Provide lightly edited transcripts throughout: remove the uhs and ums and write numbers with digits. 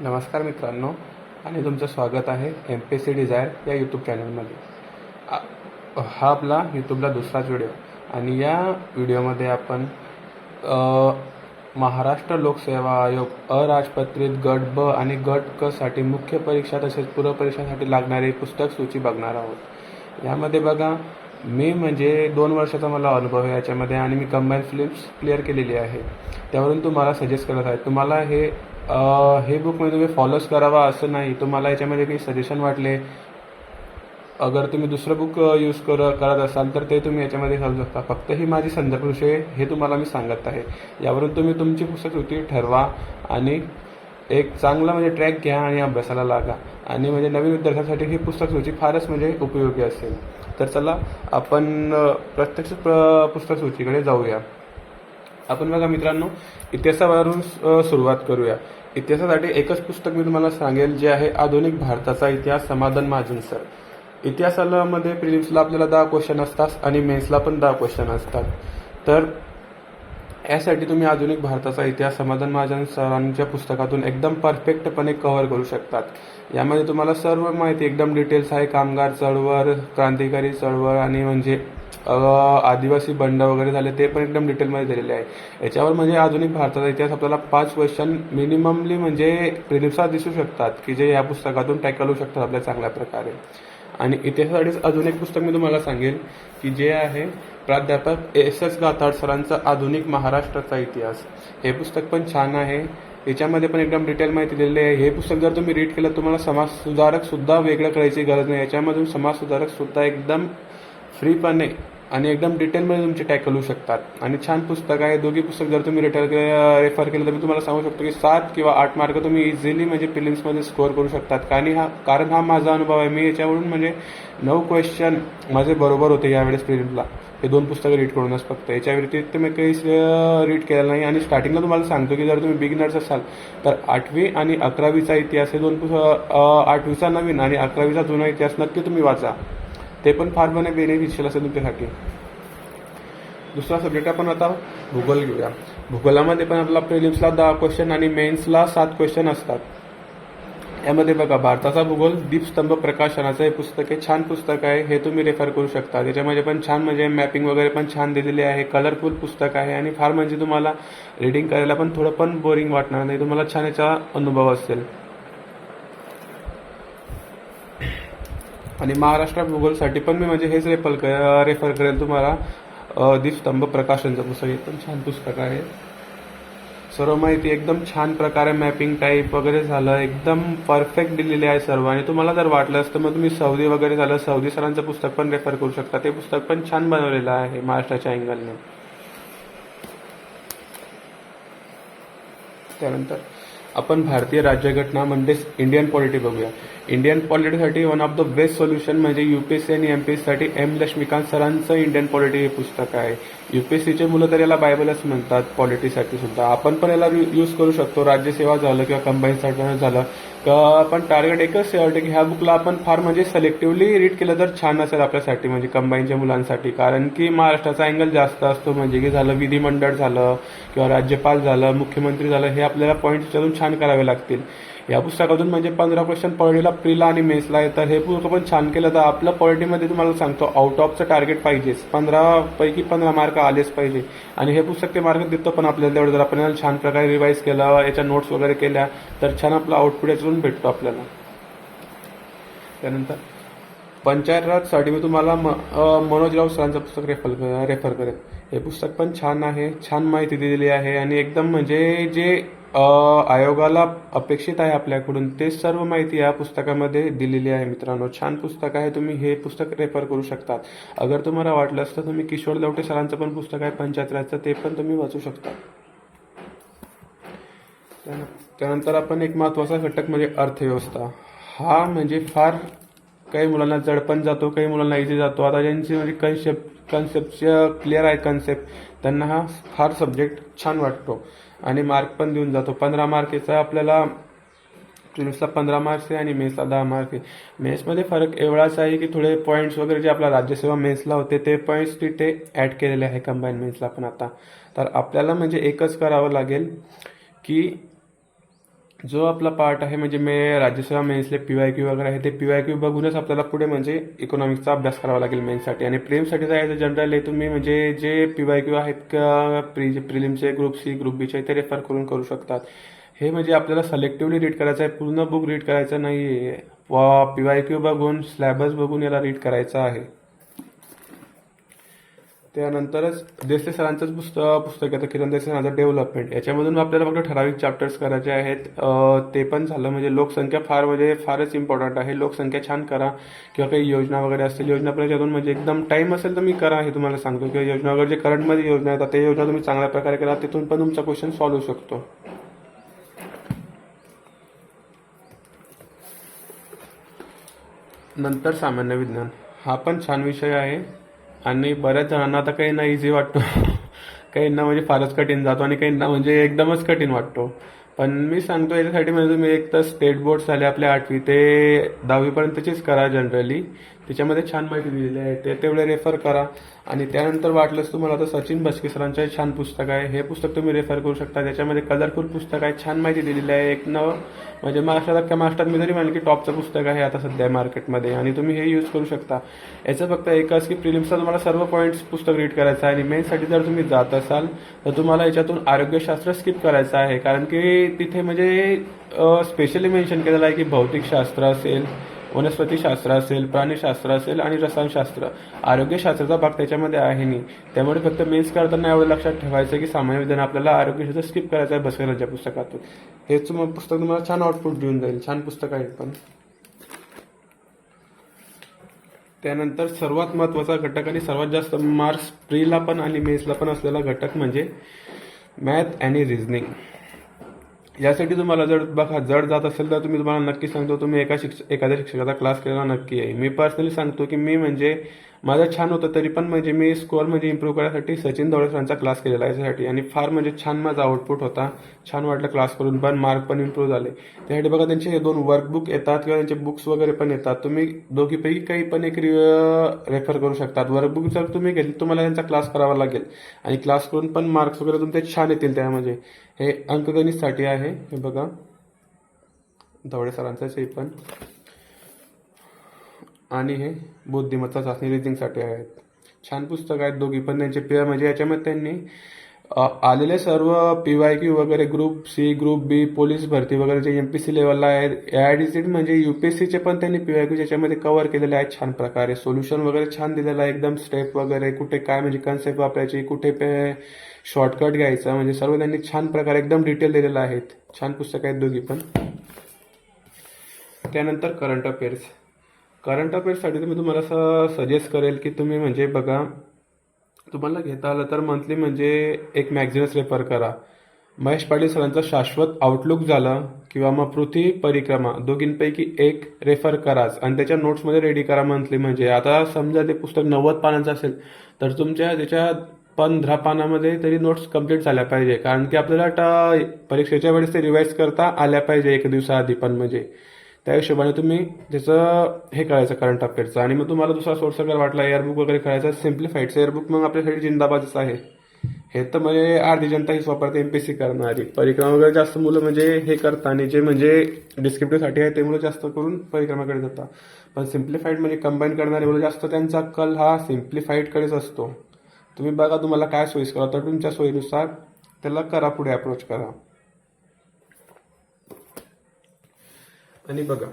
नमस्कार मित्रांनो आणि तुमचं स्वागत आहे MPSC डिझायर या यूट्यूब चॅनलमध्ये. हा आपला यूट्यूबला दुसराच व्हिडिओ आणि या व्हिडिओमध्ये आपण महाराष्ट्र लोकसेवा आयोग अराजपत्रित गट ब आणि गट क साठी मुख्य परीक्षा तसेच पूर्व परीक्षांसाठी लागणारी पुस्तक सूची बघणार आहोत. यामध्ये बघा, मी म्हणजे 2 वर्षाचा मला अनुभव आहे याच्यामध्ये आणि मी कंबाईन फिल्म्स क्लिअर केलेली आहे. त्यावरून तुम्हाला सजेस्ट करत आहे. तुम्हाला हे बुकमध्ये तुम्ही फॉलोच करावा असं नाही. तुम्हाला याच्यामध्ये काही सजेशन वाटले, अगर तुम्ही दुसरं बुक यूज करत असाल तर ते तुम्ही याच्यामध्ये घालू शकता. फक्त ही माझी संदर्भ विषय हे तुम्हाला मी सांगत आहे. यावरून तुम्ही तुमची पुस्तक सूची ठरवा आणि एक चांगला म्हणजे ट्रॅक घ्या आणि अभ्यासाला लागा. आणि म्हणजे नवीन विद्यार्थ्यांसाठी ही पुस्तक सूची फारच म्हणजे उपयोगी असेल. तर चला आपण प्रत्यक्ष पुस्तक सूचीकडे जाऊया. आपण बघा मित्रांनो, इतिहासावरून सुरुवात करूया. इतिहासासाठी एकच पुस्तक मी तुम्हाला सांगेल, जे आहे आधुनिक भारताचा इतिहास, समाधान महाजन सर. इतिहासामध्ये प्रिलिम्सला आपल्याला 10 क्वेश्चन असतात आणि मेन्सला पण 10 क्वेश्चन असतात. तर यासाठी तुम्ही आधुनिक भारताचा इतिहास समाधान महाजन सरांच्या पुस्तकातून एकदम परफेक्टपणे कव्हर करू शकतात. यामध्ये तुम्हाला सर्व माहिती एकदम डिटेल्स आहे. कामगार चळवळ, क्रांतिकारी चळवळ आणि म्हणजे आदिवासी बंड वगैरे झाले ते पण एकदम डिटेलमध्ये दिलेले आहे. याच्यावर म्हणजे आधुनिक भारताचा इतिहास आपल्याला 5 क्वेश्चन मिनिममली म्हणजे प्रिलिम्सला दिसू शकतात, की जे या पुस्तकातून टॅकल होऊ शकतात आपल्या चांगल्या प्रकारे. आणि इतिहासासाठीच अजून एक पुस्तक मी तुम्हाला सांगेल, की जे आहे प्राध्यापक SS गाथाड सरांचा आधुनिक महाराष्ट्राचा इतिहास. हे पुस्तक पण छान आहे. याच्यामध्ये पण एकदम डिटेल माहिती दिलेली आहे. हे पुस्तक जर तुम्ही रीड केलं, तुम्हाला समाजसुधारक सुद्धा वेगळं करायची गरज नाही. याच्यामधून समाजसुधारक सुद्धा एकदम फ्रीपणे आणि एकदम डिटेलमध्ये तुमचे टॅकल होऊ शकतात. आणि छान पुस्तक आहे. दोघी पुस्तक जर तुम्ही रेफर केलं तर मी तुम्हाला सांगू शकतो की 7 किंवा 8 मार्क तुम्ही इझिली म्हणजे प्रिलिम्समध्ये स्कोअर करू शकतात. कारण हा माझा अनुभव आहे. मी याच्यावरून म्हणजे 9 क्वेश्चन माझे बरोबर होते यावेळेस प्रिलिम्सला. हे 2 पुस्तकं रीड करूनच फक्त. याच्या व्यतिरिक्त मी काही रीड केलेलं नाही. आणि स्टार्टिंगला तुम्हाला सांगतो की जर तुम्ही बिगिनर्स असाल तर 8वी आणि 11वीचा इतिहास हे 2 पुस्तक, 8वीचा नवीन आणि 11वीचा जुना इतिहास नक्की तुम्ही वाचा. ते पण फार म्हणे बेनिफिशियल असेल तुमच्यासाठी. दुसरा सब्जेक्ट आपण आता भूगोल घेऊया. भूगोलामध्ये पण आपला प्रिलिम्सला 10 क्वेश्चन आणि मेन्सला 7 क्वेश्चन असतात. यामध्ये बघा, भारताचा भूगोल दीपस्तंभ प्रकाशनाचं हे पुस्तक आहे. छान पुस्तक आहे. हे तुम्ही रेफर करू शकता. त्याच्यामध्ये पण छान म्हणजे मॅपिंग वगैरे पण छान दिलेली आहे. कलरफुल पुस्तक आहे आणि फार म्हणजे तुम्हाला रीडिंग करायला पण थोडं पण बोरिंग वाटणार नाही. तुम्हाला छान याचा अनुभव असेल. आणि महाराष्ट्र भूगोलसाठी पण मी म्हणजे हेच रेफर करेल तुम्हाला. दीपस्तंभ प्रकाशनचं पुस्तक एकदम छान पुस्तक आहे. सर्व माहिती एकदम छान प्रकारे मॅपिंग टाईप वगैरे झालं, एकदम परफेक्ट दिलेली आहे सर्व. आणि तुम्हाला जर वाटलं असतं मग तुम्ही सौदी वगैरे झालं, सौदी सरांचं पुस्तक पण रेफर करू शकता. ते पुस्तक पण छान बनवलेलं आहे महाराष्ट्राच्या अँगलने. त्यानंतर आपण भारतीय राज्यघटना म्हणजेच इंडियन पॉलिटी बघूया. इंडियन पॉलिटीसाठी one of the best solution म्हणजे UPSC आणि MPSC साठी M लक्ष्मीकांत सरांचं इंडियन पॉलिटी हे पुस्तक आहे. UPSCचे मुलं तर याला बायबलच म्हणतात पॉलिटीसाठी सुद्धा. आपण पण याला यूज करू शकतो. राज्यसेवा झालं किंवा कंबाईन सर्टिफिकेट झालं का पण टार्गेट एकच ठेवायचं की ह्या बुकला आपण फार म्हणजे सिलेक्टिव्हली रीड केलं तर छान असेल आपल्यासाठी, म्हणजे कंबाईनच्या मुलांसाठी. कारण की महाराष्ट्राचा अँगल जास्त असतो. म्हणजे की झालं विधिमंडळ झालं किंवा राज्यपाल झालं, मुख्यमंत्री झालं, हे आपल्याला पॉईंट विचारून छान करावे लागतील. या पुस्तकातून म्हणजे 15 क्वेश्चन पॉलिटीला प्रीला आणि मेन्सला आहे. तर हे पुस्तक पण छान केलं तर आपल्या पॉलिटीमध्ये तुम्हाला सांगतो आउट ऑफचं टार्गेट पाहिजेच. 15 पैकी 15 मार्क आलेच पाहिजे. आणि हे पुस्तक ते मार्क देतो पण आपल्याला तेवढं. जर आपण छान प्रकारे रिवाईज केलं, याच्या नोट्स वगैरे केल्या तर छान आपला आउटपुट याच्यातून भेटतो आपल्याला. त्यानंतर पंचायत राजसाठी मी तुम्हाला मनोजराव सरांचं पुस्तक रेफर करेन. हे पुस्तक पण छान आहे. छान माहिती दिलेली आहे आणि एकदम म्हणजे जे आयोगाला अपेक्षित आहे आपल्याकडून ते सर्व माहिती या पुस्तकामध्ये दिलेली आहे. मित्रांनो, छान पुस्तक आहे. तुम्ही हे पुस्तक रेफर करू शकता. अगर तुम्हाला वाटलं असतं तुम्ही किशोर लवटे सरांचं पण पुस्तक आहे पंचायत राजचं, ते पण तुम्ही वाचू शकता. त्यानंतर आपण एक महत्त्वाचा घटक म्हणजे अर्थव्यवस्था. हा म्हणजे फार काही मुलांना जड पण जातो, काही मुलांना इझी जातो. आता ज्यांची म्हणजे कन्सेप्ट क्लिअर आहे कन्सेप्ट, त्यांना हा फार सब्जेक्ट छान वाटतो आणि मार्क पण देऊन जातो. 15 मार्केचा आपल्याला प्रिलिम्सला 15 मार्क्स आहे आणि मेन्सला 10 मार्क आहे. मेन्समध्ये फरक एवढाच आहे की थोडे पॉईंट्स वगैरे जे आपला राज्यसेवा मेन्सला होते ते पॉईंट्स तिथे ॲड केलेले आहे कंबाईन मेन्सला पण आता. तर आपल्याला म्हणजे एकच करावं लागेल की जो आपला पार्ट आहे म्हणजे मी राज्यसेवा मेन्सले PYQ वगैरे आहे, ते PYQ बघूनच आपल्याला पुढे म्हणजे इकॉनॉमिक्सचा अभ्यास करावा लागेल मेन्ससाठी. आणि प्रीलिमसाठी जायचं जनरल आहे, तुम्ही म्हणजे जे PYQ आहेत का प्रिलिमचे ग्रुप सी ग्रुप बीचे ते रेफर करू शकतात. हे म्हणजे आपल्याला सिलेक्टिव्हली रीड करायचं आहे, पूर्ण बुक रीड करायचं नाही आहे. PYQ बघून सिलेबस बघून याला रीड करायचं आहे. त्यानंतरच देसले सरांचंच पुस्तक येतं, किरण देसले सरांचं डेव्हलपमेंट. याच्यामधून आपल्याला फक्त ठराविक चॅप्टर्स करायचे आहेत. ते पण झालं. म्हणजे लोकसंख्या फारच इम्पॉर्टंट आहे. लोकसंख्या छान करा, किंवा काही योजना वगैरे असतील, योजना पण याच्यातून म्हणजे एकदम टाइम असेल तर मी करा, हे तुम्हाला सांगतो. किंवा योजना वगैरे जे करंटमध्ये योजना येतात ते योजना तुम्ही चांगल्या प्रकारे करा, तिथून पण तुमचा क्वेश्चन सॉल्व्ह होऊ शकतो. नंतर सामान्य विज्ञान, हा पण छान विषय आहे आणि बऱ्याच जणांना आता काहींना इझी वाटतो काहींना म्हणजे फारच कठीण जातो आणि काहींना म्हणजे एकदमच कठीण वाटतो. पण मी सांगतो याच्यासाठी म्हणजे तुम्ही एक तर स्टेट बोर्ड झाले आपले 8वी ते 10वी पर्यंतचीच करा जनरली. त्याच्यामध्ये छान माहिती दिलेली आहे, ते तेवढे रेफर करा. आणि त्यानंतर वाटलंच तुम्हाला तर सचिन भस्के सरांचं छान पुस्तक आहे, हे पुस्तक तुम्ही रेफर करू शकता. त्याच्यामध्ये कलरफुल पुस्तक आहे, छान माहिती दिलेली आहे. एक म्हणजे महाराष्ट्रात मी जरी म्हणलं की टॉपचं पुस्तक आहे आता सध्या मार्केटमध्ये, आणि तुम्ही हे यूज करू शकता. याचं फक्त एकच की प्रिलिम्सचा तुम्हाला सर्व पॉईंट्स पुस्तक रीड करायचं आहे. आणि मेन्ससाठी जर तुम्ही जात असाल तर तुम्हाला याच्यातून आरोग्यशास्त्र स्किप करायचं आहे, कारण की तिथे म्हणजे स्पेशली मेन्शन केलेलं आहे की भौतिकशास्त्र असेल, वनस्पतीशास्त्र असेल, प्राणीशास्त्र असेल आणि रसायनशास्त्र. आरोग्यशास्त्राचा भाग त्याच्यामध्ये आहे नाही. त्यामुळे फक्त मेन्स करताना एवढं लक्षात ठेवायचं की सामान्य विज्ञान आपल्याला आरोग्यशास्त्र स्किप करायचं आहे भस्करांच्या पुस्तकातून. हेच पुस्तक तुम्हाला छान आउटपुट देऊन जाईल. छान पुस्तक आहे पण. त्यानंतर सर्वात महत्त्वाचा घटक आणि सर्वात जास्त मार्क्स प्रीला पण आणि मेन्सला पण असलेला घटक म्हणजे मॅथ आणि रिझनिंग. यासाठी तुम्हाला जड जात असेल तर तुम्हाला नक्की सांगतो, तुम्ही एखाद्या शिक्षकाचा क्लास केलेला नक्की आहे. मी पर्सनली सांगतो की मी म्हणजे माझं छान होतं तरी पण म्हणजे मी स्कोअर म्हणजे इम्प्रूव्ह करण्यासाठी सचिन दवळे सरांचा क्लास केलेला आहे याच्यासाठी. आणि फार म्हणजे छान माझा आउटपुट होता, छान वाटलं क्लास करून, पण मार्क पण इम्प्रूव्ह झाले. त्यासाठी बघा त्यांचे हे 2 वर्कबुक येतात किंवा त्यांचे बुक्स वगैरे पण येतात. तुम्ही दोघीपैकी काही पण एक रेफर करू शकतात. वर्कबुक जर तुम्ही घेतली तुम्हाला त्यांचा क्लास करावा लागेल, आणि क्लास करून पण मार्क्स वगैरे तुमचे छान येतील. त्यामध्ये हे अंकगणितसाठी आहे, हे बघा दवळे सरांचंच हे पण. आणि हे बुद्धिमत्ता चाचणी रिझनिंगसाठी आहेत. छान पुस्तक आहेत दोघी पण. त्यांचे म्हणजे याच्यामध्ये त्यांनी आलेले सर्व PYQ वगैरे ग्रुप सी ग्रुप बी पोलीस भरती वगैरे जे MPC लेवलला आहेत, AIDC म्हणजे UPSCचे पण त्यांनी PYQ याच्यामध्ये कव्हर केलेले आहेत छान प्रकारे. सोल्युशन वगैरे छान दिलेलं आहे, एकदम स्टेप वगैरे कुठे काय म्हणजे कन्सेप्ट वापरायची, कुठे शॉर्टकट घ्यायचा, म्हणजे सर्व त्यांनी छान प्रकारे एकदम डिटेल दिलेलं आहेत. छान पुस्तक आहेत दोघी पण. त्यानंतर करंट अफेअर्ससाठी मी तुम्हाला सजेस्ट करेल की तुम्ही म्हणजे बघा, तुम्हाला घेता आलं तर मंथली म्हणजे एक मॅगझिनच रेफर करा. महेश पाटील सरांचा शाश्वत आउटलुक झालं किंवा मग पृथ्वी परिक्रमा, दोघींपैकी एक रेफर कराच आणि त्याच्या नोट्समध्ये रेडी करा मंथली. म्हणजे आता समजा ते पुस्तक 90 पानांचं असेल तर तुमच्या त्याच्या 15 पानामध्ये तरी नोट्स कम्प्लीट झाल्या पाहिजे, कारण की आपल्याला परीक्षेच्या वेळेस ते रिवाईज करता आल्या पाहिजे एक दिवसाआधी पण. म्हणजे त्या हिशोबाने तुम्ही त्याचं हे करायचं करंट अफेअरचं. आणि मग तुम्हाला दुसरा सोर्स अगर वाटला एअरबुक वगैरे करायचा, सिम्प्लिफाईडचं एअरबुक मग आपल्यासाठी जिंदाबादच आहे. हे तर म्हणजे अर्धी जनता हीच वापरते MPSC करणारी. परिक्रमा वगैरे जास्त मुलं म्हणजे हे करता, आणि जे म्हणजे डिस्क्रिप्टिव्हसाठी आहे ते मुलं जास्त करून परिक्रमाकडे जातात. पण सिम्प्लिफाईड म्हणजे कंबाईन करणारे मुलं जास्त त्यांचा कल हा सिम्प्लिफाईडकडेच असतो. तुम्ही बघा तुम्हाला काय सोयीस्कर तर तुमच्या सोयीनुसार त्याला करा, पुढे अप्रोच करा. आणि बघा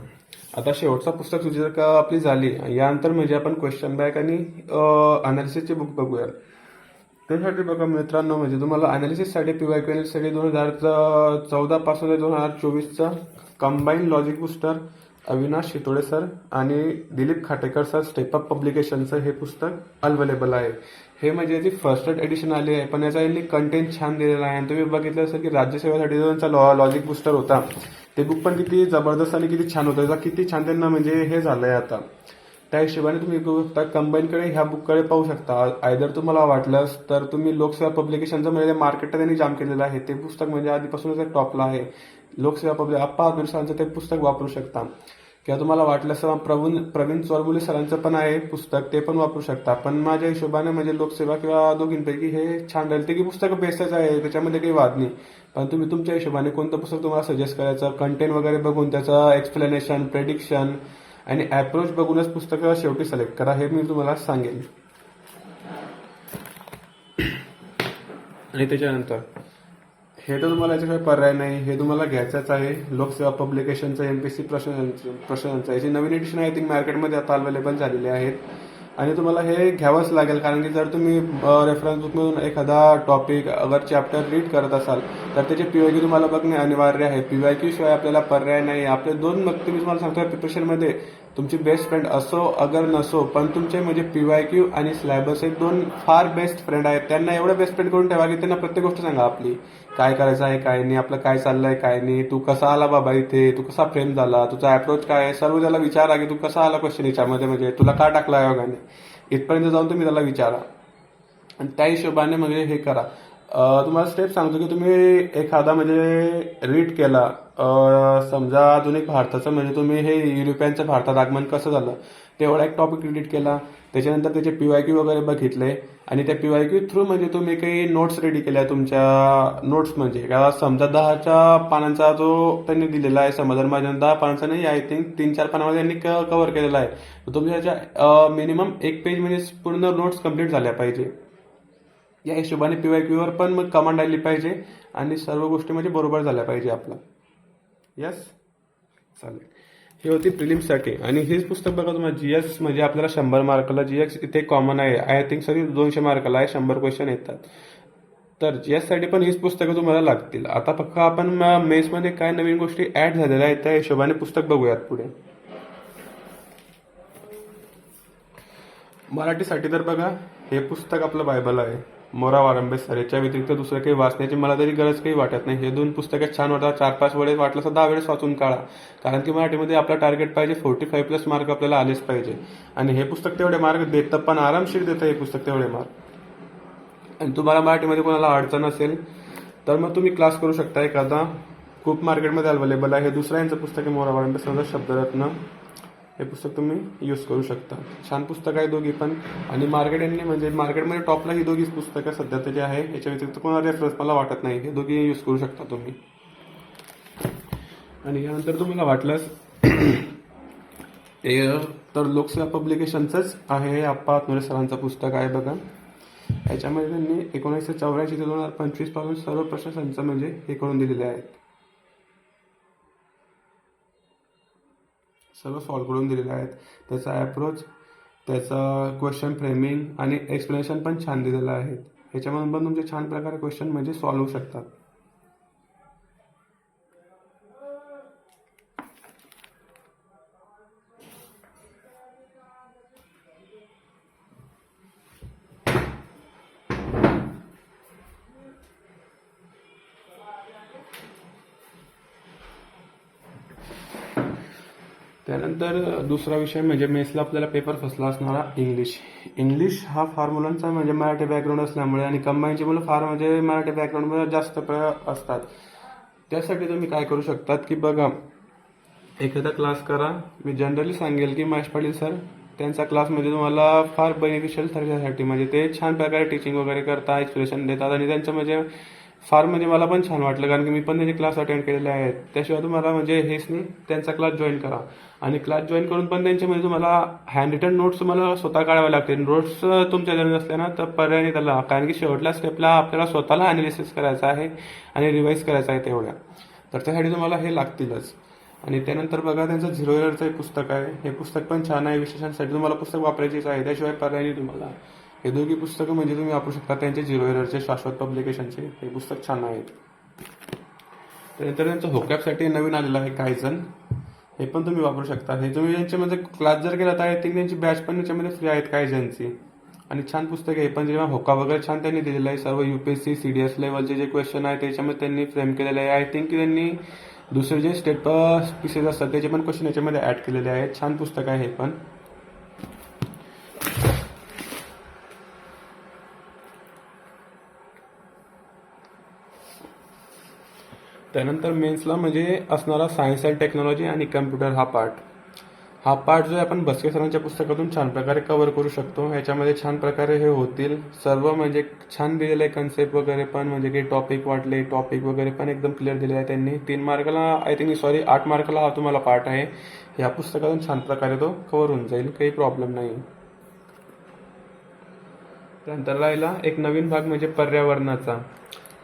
आता शेवटचा पुस्तक सूची जर का आपली झाली, यानंतर म्हणजे आपण क्वेश्चन बँक आणि अनालिसिसची बुक बघूया. त्यासाठी बघा मित्रांनो, म्हणजे तुम्हाला अनालिसिससाठी PYQ अनालिसिससाठी 2014 पासून 2024चा combine logic booster Avinash Shitode sir आणि Dilip Khatekar sir step up पब्लिकेशनचं हे पुस्तक अवेलेबल आहे. हे म्हणजे याची फर्स्ट एडिशन आली आहे, पण याचा यांनी कंटेंट छान दिलेला आहे. आणि तुम्ही बघितलं असेल की राज्यसेवेसाठी जो त्यांचा लॉजिक बुस्टर होता ते बुक पण किती जबरदस्त आणि किती छान होतं. किती छान त्यांना म्हणजे हे झालंय आता. त्या हिशोबाने तुम्ही कंबाईनकडे ह्या बुककडे पाहू शकता. आयदर तुम्हाला वाटलंच तर तुम्ही लोकसेवा पब्लिकेशनचं म्हणजे मार्केट त्यांनी जाम केलेलं आहे, ते पुस्तक म्हणजे आधीपासूनच टॉपला आहे. लोकसेवा अप्पा अब्दुल सरांचं ते पुस्तक वापरू शकता. किंवा तुम्हाला वाटल्यास प्रवीण चोरमुले सरांचं पण आहे पुस्तक, ते पण वापरू शकता. पण माझ्या हिशोबाने म्हणजे लोकसेवा किंवा दोघींपैकी हे छान राहील. ते की पुस्तकं बेस्टच आहे, त्याच्यामध्ये काही वाद नाही. पण तुम्ही तुमच्या हिशोबाने कोणतं पुस्तक तुम्हाला सजेस्ट करायचं, कंटेंट वगैरे बघून त्याचं एक्सप्लेनेशन, प्रेडिक्शन आणि अप्रोच बघूनच पुस्तकं शेवटी सिलेक्ट करा, हे मी तुम्हाला सांगेन. आणि त्याच्यानंतर हे तर तुम्हाला याच्याशिवाय पर्याय नाही, हे तुम्हाला घ्यायचंच आहे. लोकसेवा पब्लिकेशनचं MPSC प्रश्नांचं याची नवीन एडिशन आय थिंक मार्केटमध्ये आता अवेलेबल झालेले आहेत. आणि तुम्हाला हे घ्यावंच लागेल, कारण की जर तुम्ही रेफरन्स बुकमधून एखादा टॉपिक अगर चॅप्टर रीड करत असाल तर त्याचे PYQ तुम्हाला बघणे अनिवार्य आहे. PYQ शिवाय आपल्याला पर्याय नाही. आपले दोन व्यक्ती मी तुम्हाला सांगतो प्रिपरेशनमध्ये, तुमची बेस्ट फ्रेंड असो अगर नसो, पण तुमचे म्हणजे PYQ आणि सिलेबस हे दोन फार बेस्ट फ्रेंड आहेत. त्यांना एवढं बेस्ट फ्रेंड करून ठेवा की त्यांना प्रत्येक गोष्ट सांगा, आपली काय करायचं आहे, काय नाही, आपलं काय चाललंय, काय नाही, तू कसा आला बाबा इथे, तू कसा फ्रेम झाला, तुझा अप्रोच काय आहे, सर्व त्याला विचारा की तू कसा आला क्वेश्चन याच्यामध्ये, म्हणजे तुला का टाकला आयोगाने, इथपर्यंत जाऊन तुम्ही त्याला विचारा. आणि त्या हिशोबाने म्हणजे हे करा. तुम्हाला स्टेप सांगतो की तुम्ही एखादा म्हणजे रीड केला, समजा आधुनिक भारताचं म्हणजे तुम्ही हे युरोपियनच्या भारतात आगमन कसं झालं तेवढा एक टॉपिक रीड केला. त्याच्यानंतर त्याचे PYQ वगैरे बघितले आणि त्या PYQ थ्रू म्हणजे तुम्ही काही नोट्स रेडी केल्या. तुमच्या नोट्स म्हणजे समजा 10च्या पानांचा जो त्यांनी दिलेला आहे, समजा माझ्या 10 पानांचा नाही, आय थिंक 3-4 पानामध्ये त्यांनी कव्हर केलेला आहे. तुमच्या त्याच्या मिनिमम 1 पेज म्हणजे पूर्ण नोट्स कंप्लीट झाल्या पाहिजे. या हिशोबाने PYQ वर पण मग कमांड आली पाहिजे आणि सर्व गोष्टी म्हणजे बरोबर झाल्या पाहिजे आपलं. यस, चालेल. ही होती प्रिलिम्ससाठी. आणि हेच पुस्तक बघा तुम्हाला GS म्हणजे आपल्याला 100 मार्काला, GS इथे कॉमन आहे, आय थिंक सरी 200 मार्काला आहे, 100 क्वेश्चन येतात. तर GS साठी पण हीच पुस्तकं तुम्हाला लागतील. आता फक्त आपण मेन्समध्ये काय नवीन गोष्टी ऍड झालेल्या आहेत त्या हिशोबाने पुस्तक बघूयात पुढे. मराठीसाठी तर बघा हे पुस्तक आपलं बायबल आहे, मोरा वारंबे सर. याच्या व्यतिरिक्त दुसरं काही वाचण्याची मला तरी गरज काही वाटत नाही. हे 2 पुस्तकं छान वाटतात. 4-5 वेळेस वाटलं तर 10 वेळेस वाचून काढा, कारण की मराठीमध्ये आपला टार्गेट पाहिजे 45+ मार्क आपल्याला आलेच पाहिजे. आणि हे पुस्तक तेवढे मार्क देतं, पण आरामशीर देतं हे पुस्तक तेवढे मार्क. आणि तुम्हाला मराठीमध्ये कोणाला अडचण असेल तर मग तुम्ही क्लास करू शकता एखादा, खूप मार्केटमध्ये अवेलेबल आहे. हे दुसऱ्या यांचं पुस्तक आहे, मोरा वारंबे सरचं शब्दरत्न. हे पुस्तक तुम्ही यूज करू शकता. छान पुस्तक आहे दोघी पण. आणि मार्केटमध्ये म्हणजे मार्केटमध्ये टॉपला ही दोघीच पुस्तकं सध्या तरी आहे. याच्या व्यतिरिक्त कोणाला रेफरन्स मला वाटत नाही. हे दोघी यूज करू शकता तुम्ही. आणि यानंतर तुम्हाला वाटलंच तर लोकसेवा पब्लिकेशनचंच आहे, आप्पा आत्मोरे सरांचं पुस्तक आहे बघा. याच्यामध्ये त्यांनी 1984 ते 2025 पासून सर्व प्रश्नांचं म्हणजे हे करून दिलेले आहेत, सर्व सॉल्व्ह करून दिलेले आहेत. त्याचा अप्रोच, त्याचा क्वेश्चन फ्रेमिंग आणि एक्सप्लेनेशन पण छान दिलेलं आहे. ह्याच्यामधून पण तुमचे छान प्रकारे क्वेश्चन म्हणजे सॉल्व्ह होऊ शकतात. त्यानंतर दुसरा विषय म्हणजे मेसला आपल्याला पेपर फसला असणारा इंग्लिश हा फार मुलांचा म्हणजे मराठी बॅकग्राऊंड असल्यामुळे, आणि कंबाईनची मुलं फार म्हणजे मराठी बॅकग्राऊंडमध्ये जास्त असतात. त्यासाठी तुम्ही काय करू शकतात की बघा, एखादा क्लास करा. मी जनरली सांगेल की महेश पाटील सर, त्यांचा क्लास म्हणजे तुम्हाला फार बेनिफिशियल ठरण्यासाठी, म्हणजे ते छान प्रकारे टीचिंग वगैरे करतात, एक्सप्लेनेशन देतात. आणि त्यांचं म्हणजे फार म्हणजे मला पण छान वाटलं, कारण की मी पण त्यांचे क्लास अटेंड केलेले आहेत. त्याशिवाय तुम्हाला म्हणजे हेच नाही, त्यांचा क्लास जॉईन करा. आणि क्लास जॉईन करून पण त्यांचे म्हणजे तुम्हाला हँड रिटन नोट्स तुम्हाला स्वतः काढावे लागतील. नोट्स तुमच्या जर नसल्या ना तर पर्याय नाही त्याला, कारण की शेवटल्या स्टेपला आपल्याला स्वतःला अनालिसिस करायचं आहे आणि रिवाईज करायचं आहे तेवढ्या. तर त्यासाठी तुम्हाला हे लागतीलच. आणि त्यानंतर बघा त्यांचं 0 इयरचं एक पुस्तक आहे. हे पुस्तक पण छान आहे, विशेषांसाठी तुम्हाला पुस्तक वापरायचीच आहे, त्याशिवाय पर्याय नाही तुम्हाला. हे दोघी पुस्तकं म्हणजे तुम्ही वापरू शकता, त्यांचे 0 इयरचे शाश्वत पब्लिकेशनचे हे पुस्तक छान आहेत. त्यानंतर त्यांचं होकॅपसाठी नवीन आलेलं आहे कायझन, हे पण तुम्ही वापरू शकता. हे तुम्ही यांच्यामध्ये क्लास जर केला तर आय थिंक त्यांची बॅच पण याच्यामध्ये फ्री आहेत कायझनची. आणि छान पुस्तक आहे. पण जेव्हा होका वगैरे छान त्यांनी दिलेलं आहे. सर्व UPSC CDS लेवलचे जे क्वेश्चन आहे त्याच्यामध्ये त्यांनी फ्रेम केलेले आहे. आय थिंक की त्यांनी दुसरे जे स्टेट पीसेस असतात त्याचे पण क्वेश्चन याच्यामध्ये ऍड केलेले आहेत. छान पुस्तक आहे हे पण. त्यानंतर मेन्सला म्हणजे असणारा सायन्स अँड टेक्नॉलॉजी आणि कम्प्युटर हा पार्ट. हा पार्ट जो आहे आपण भस्के सरांच्या पुस्तकातून छान प्रकारे कव्हर करू शकतो. ह्याच्यामध्ये छान प्रकारे हे होतील सर्व, म्हणजे छान दिलेलं आहे कन्सेप्ट वगैरे पण, म्हणजे काही टॉपिक वाटले टॉपिक वगैरे पण एकदम क्लिअर दिलेलं आहे त्यांनी. 3 मार्काला आय थिंक 8 मार्काला हा तुम्हाला पार्ट आहे. या पुस्तकातून छान प्रकारे तो कव्हर होऊन जाईल, काही प्रॉब्लेम नाही. त्यानंतर राहिला एक नवीन भाग म्हणजे पर्यावरणाचा.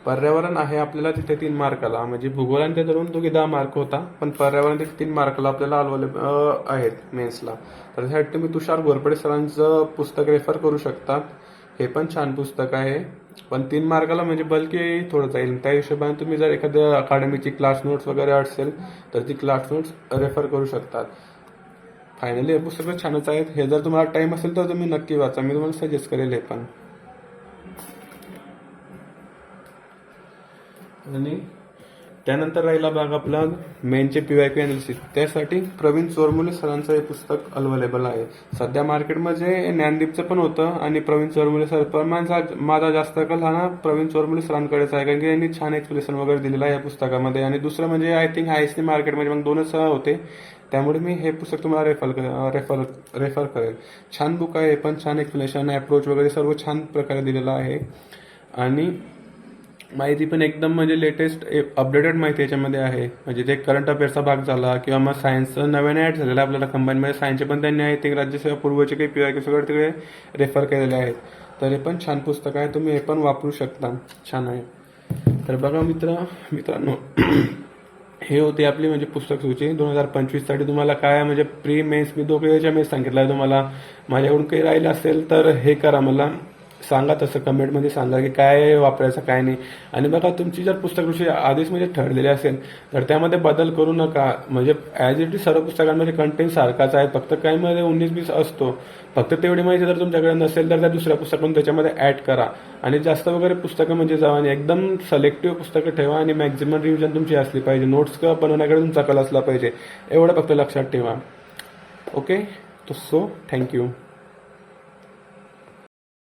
पर्यावरण आहे आपल्याला तिथे 3 मार्काला, म्हणजे भूगोलांचे धरून तो 10 मार्क होता, पण पर्यावरण तिथे 3 मार्काला आपल्याला अवेलेबल आहेत मेन्सला. तर त्यासाठी तुम्ही तुषार घोरपडे सरांचं पुस्तक रेफर करू शकता. हे पण छान पुस्तक आहे, पण 3 मार्काला म्हणजे बल्कि थोडं जाईल. त्या हिशोबाने तुम्ही जर एखाद्या अकॅडमीची क्लास नोट्स वगैरे असेल तर ती क्लास नोट्स रेफर करू शकतात. फायनली हे पुस्तकं छानच आहेत. हे जर तुम्हाला टाइम असेल तर तुम्ही नक्की वाचा, मी तुम्हाला सजेस्ट करेल हे पण. आणि त्यानंतर राहिला भाग आपला मेनचे PYQ अनालिसिस. त्यासाठी प्रवीण चोरमुले सरांचं हे पुस्तक अवेलेबल आहे. सध्या मार्केटमध्ये ज्ञानदीपचं पण होतं आणि प्रवीण चोरमुले सर, पण माझा जास्त कल हा ना प्रवीण चोरमुले सरांकडेच आहे, कारण की यांनी छान एक्सप्लेनेशन वगैरे दिलेलं आहे या पुस्तकामध्ये. आणि दुसरं म्हणजे आय थिंक ISC मार्केटमध्ये मग 2च होते, त्यामुळे मी हे पुस्तक तुम्हाला रेफर करेल. छान बुक आहे, पण छान एक्सप्लेनेशन अप्रोच वगैरे सर्व छान प्रकारे दिलेलं आहे. आणि माहिती पण एकदम म्हणजे लेटेस्ट अपडेटेड माहिती याच्यामध्ये आहे. म्हणजे जे करंट अफेअर्सचा भाग झाला किंवा मग सायन्सचं नव्याने ॲड झालेलं आपल्याला कंबाईनमध्ये सायन्सचे पण त्यांनी आहे ते राज्यसेवा पूर्वचे काही PYQ सगळे तिकडे रेफर केलेले आहेत. तर हे पण छान पुस्तक आहे, तुम्ही हे पण वापरू शकता, छान आहे. तर बघा मित्रांनो हे होते आपली म्हणजे पुस्तक सूची 2025 तुम्हाला काय म्हणजे प्री मेन्स मी दोघेच्या मेन्स सांगितलं आहे तुम्हाला. माझ्याकडून काही राहिलं असेल तर हे करा, मला सांगा, तसं कमेंटमध्ये सांगा की काय वापरायचं काय नाही. आणि बघा तुमची जर पुस्तक सूची आधीच म्हणजे ठरलेली असेल तर त्यामध्ये बदल करू नका. म्हणजे ॲज इट इज सर्व पुस्तकांमध्ये कंटेंट सारखाच आहे, फक्त काही मध्ये 19-20 असतो. फक्त तेवढी माहिती जर तुमच्याकडे नसेल तर त्या दुसऱ्या पुस्तकातून त्याच्यामध्ये ॲड करा. आणि जास्त वगैरे पुस्तकं म्हणजे जावा आणि एकदम सिलेक्टिव्ह पुस्तकं ठेवा आणि मॅक्झिमम रिव्हिजन तुमची असली पाहिजे. नोट्स बनवण्याकडे तुमचा कल असला पाहिजे, एवढं फक्त लक्षात ठेवा. Okay, so thank you.